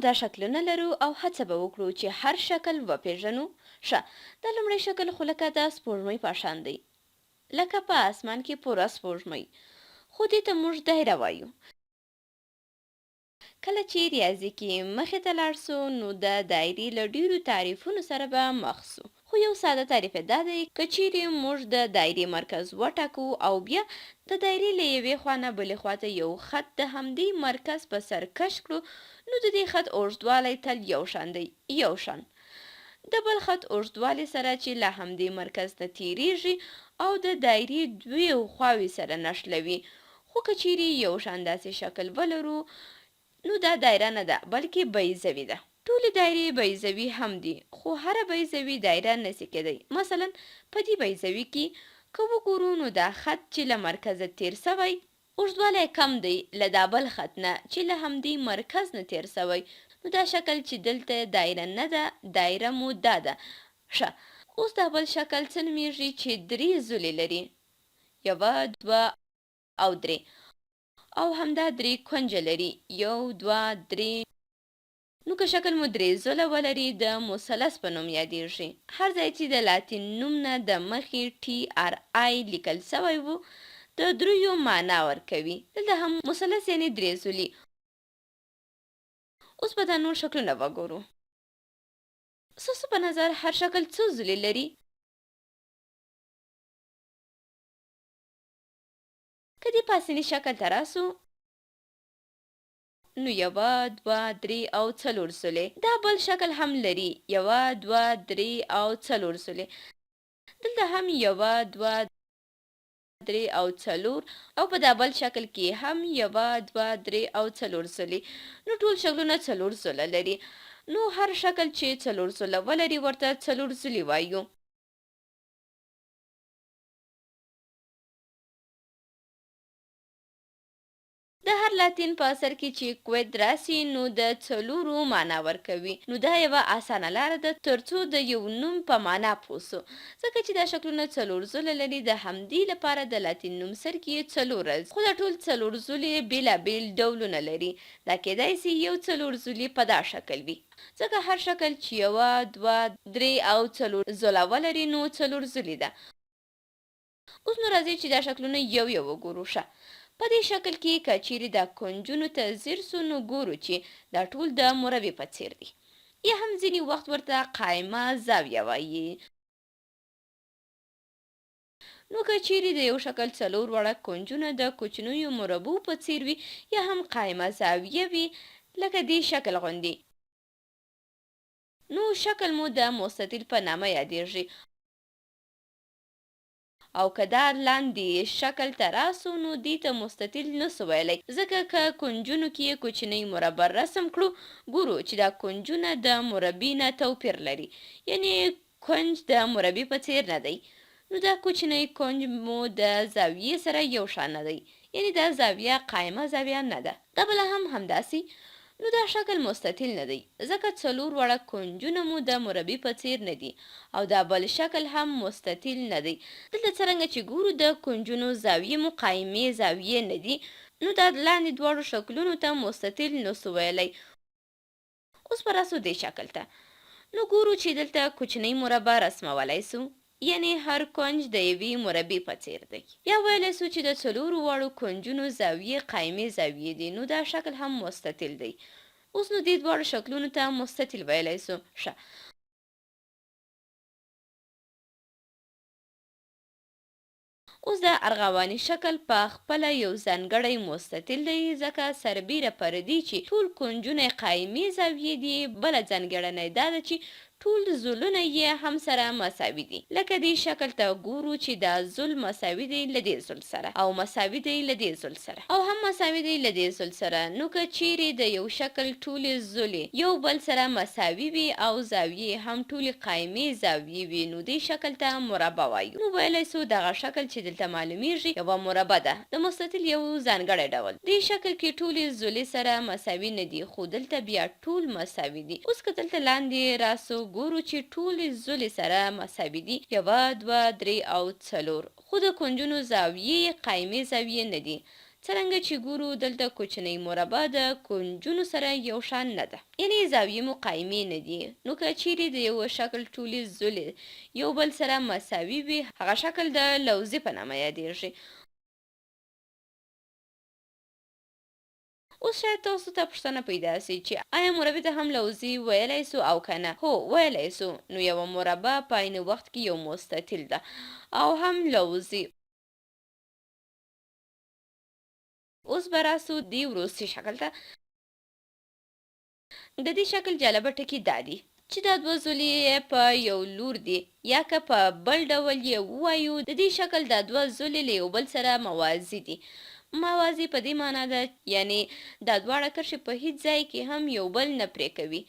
دا شکلونه لرو او هڅه به وکړو چې هر شکل وپیژنو. ښه، دا لومړی شکل خو لکه د سپوږمۍ په شان دی، لکه په اسمان کې پوره سپوږمۍ، خو دې ته موږ دایره وایو. کله چې ریاضي کې مخې ته لاړ سو نو د دایرې له ډیرو تعریفونو سره به مخ سو، خو یو ساده تعریف یې دا دی که چیرې موږ د دایرې مرکز وټاکو او بیا د دایرې له یوې خوا نه بلې خواته یو خط د همدې مرکز په سر کش کړو، نو د دې خط اوږدوالی تل یو شان دی، یو شان د بل خط اوږدوالي سره چې له همدې مرکز نه تیریږي او د دایرې دوی خواوې سره نښلوي. خو که چیرې یو شان داسې شکل ولرو نو دا دایره نه ده بلکې بیضوي ده. ټولې دایرې بیضوي هم دي، خو هره بیضوي دایره نسی کېدی. مثلا په دې بیضوي کې که وګورو نو دا خط چې له مرکزه تیر سوی اوږدوالی کم دی له دا بل خط نه چې له همدې مرکز نه تیر سوی، نو دا شکل چې دلته دایره نه ده، دایره مو دا ده. ښه، اوس دا بل شکل څه نومیږي چې درې زولې لري، یوه، دوه او درې، او همدا درې کونجه لري، یو، دوه، درې. نو که شکل مو درې زوله ولري د مثلث په نوم یادیږي. هر ځای چې د لاتین نوم نه د مخې ټي آر آی لیکل سوی وو د دریو معنا ورکوي. دلته هم مثلث یعنی درې زولي. اوس به دا نور شکلونه وګورو. ستاسو په نظر هر شکل څو زولې لري؟ که دې پاسني شکل ته راسو نو یوه، دوه، درې او څلور زولې. دا بل شکل هم لري، یوه، دوه، درې او څلور زولې. دلته هم یوه، دوه، درې او څلور، او په دا بل شکل کې هم یوه، دوه، درې او څلور زولې. نو ټول شکلونه څلور زوله لري. نو هر شکل چې څلور زوله ولري ورته څلور زولې وایو. د هر لاتین په اثر کې چې کوید راسي نو د څلورو معنا ورکوي. نو دا یوه اسانه لاره ده ترڅو د یو نوم په معنا پوه سو. ځکه چې دا شکلونه څلور زوله لري، د همدې لپاره د لاتین نوم سر کې یې څلور راځي. خو دا ټول څلور زولې بیلابیل ډولونه لري. دا کیدای سي یو څلور زولې په دا شکل وي. ځکه هر شکل چې یوه، دوه، درې او څلور زوله ولري نو څلور زولې ده. اوس نو راځئ چې دا شکلونه یو یو وګورو. ښه، په دې شکل کې که چیرې دا کنجونو ته ځیر سو نو ګورو چې دا ټول د مربع په څیر دي، یا هم ځینې وخت ورته قایمه زاویه وایي. نو که چیرې د یو شکل څلور وړه کنجونه د کوچنیو مربعو په څیر وي یا هم قایمه زاویه وي لکه دې شکل غوندې، نو شکل مو د مستطیل په نامه یادیږي. او که دا لاندې شکل ته راسو نو دې ته مستطیل نسو ویلی، ځکه که کنجونو کې یې کوچنی مربع رسم کړو ګورو چې دا کنجونه د مربع نه توپیر لري، یعنی کنج د مربع په څیر نه دی. نو دا کوچنی کنج مو د زاویې سره یو شان نه دی، یعنی دا زاویه قایمه زاویه نه ده. دا بله هم همداسې. نو دا شکل مستطیل نه دی، ځکه څلور وړه کنجونه مو د مربع په څیر نه دي، او دا بل شکل هم مستطیل نه دی. دلته څرنګه چې ګورو د کنجونو زاویې مو قایمې زاویې نه دي، نو دا لاندې دواړو شکلونو ته مستطیل نسو ویلی. اوس به راسو دې شکل ته، نو ګورو چې دلته کوچنی مربع رسمولی سو، یعنی هر کنج د یوې مربع په څیر دی. یا ویلی سو چې د څلورو واړو کنجونو زاویې قایمې زاویې دي، نو دا شکل هم مستطیل دی. اوس نو دې دواړو شکلونو ته مستطیل ویلی سو. ښه، اوس د ارغواني شکل په خپله یو ځانګړی مستطیل دی، ځکه سربیره پر دې چې ټول کنجونه قایمې زاویې دي، بله ځانګړنه یې دا ده چې ټول زولونه یې هم سره مساوي دي. لکه دې شکل ته ګورو چې دا زول مساوي دی له دې زول سره، او مساوي دی له دې زول سره، او هم مساوي دی له دې زول سره. نو که چیرې د یو شکل ټولې زولې یو بل سره مساوي وي او زاویې هم ټولې قایمې زاویې وي نو دې شکل ته مربع وایو. نو ویلی سو دغه شکل چې دلته معلومیږي یوه مربع ده، د مستطیل یو ځانګړی ډول. دې شکل کې ټولې زولې سره مساوي نه دي، خو دلته بیا ټول مساوي دي. اوس که دلته لاندې راسو ګورو چې ټولې زولې سره مساوي دي، یوه، دوه، درې او څلور، خو د کنجونو زاویې قایمې زاویې نه دي. څرنګه چې ګورو دلته کوچنۍ مربع د کونجونو سره یو شان نه ده، یعنی زاویې مقایمې نه دي. نو که چیرې د یو شکل ټولې زولې یو بل سره مساوي وي، هغه شکل د لوزې په نامه یادیږي. اوس شاید تاسو ته پوښتنه پیدا سي چې آیا مربع ته هم لوزي ویلی سو او که نه؟ هو، ویلی سو. نو یوه مربع په عین وخت کې یو مستطیل ده او هم لوزي. اوس به راسو دې وروستي شکل ته. د دې شکل جالبه ټکي دا دي چې دا دوه زولې یې په یو لور دي، یا که په بل ډول یې ووایو د دې شکل دا دوه زولې له یو بل سره موازي دي. موازي په دې معنا ده یعنی دا دواړه کرښې په هیڅ ځای کې هم یو بل نه پرې کوي.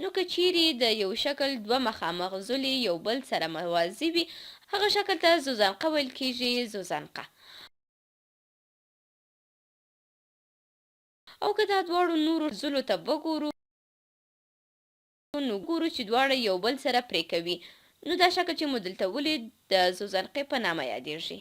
نو که چیرې د یو شکل دوه مخامخ زولې یو بل سره موازي وي، هغه شکل ته زوزنقه ویل کیږي، زوزنقه. او که دا دواړو نورو زولو ته وګورو، نو ګورو چې دواړه یو بل سره پرې کوي. نو دا شکل چې مو دلته ولید د زوزنقې په نامه یادیږي.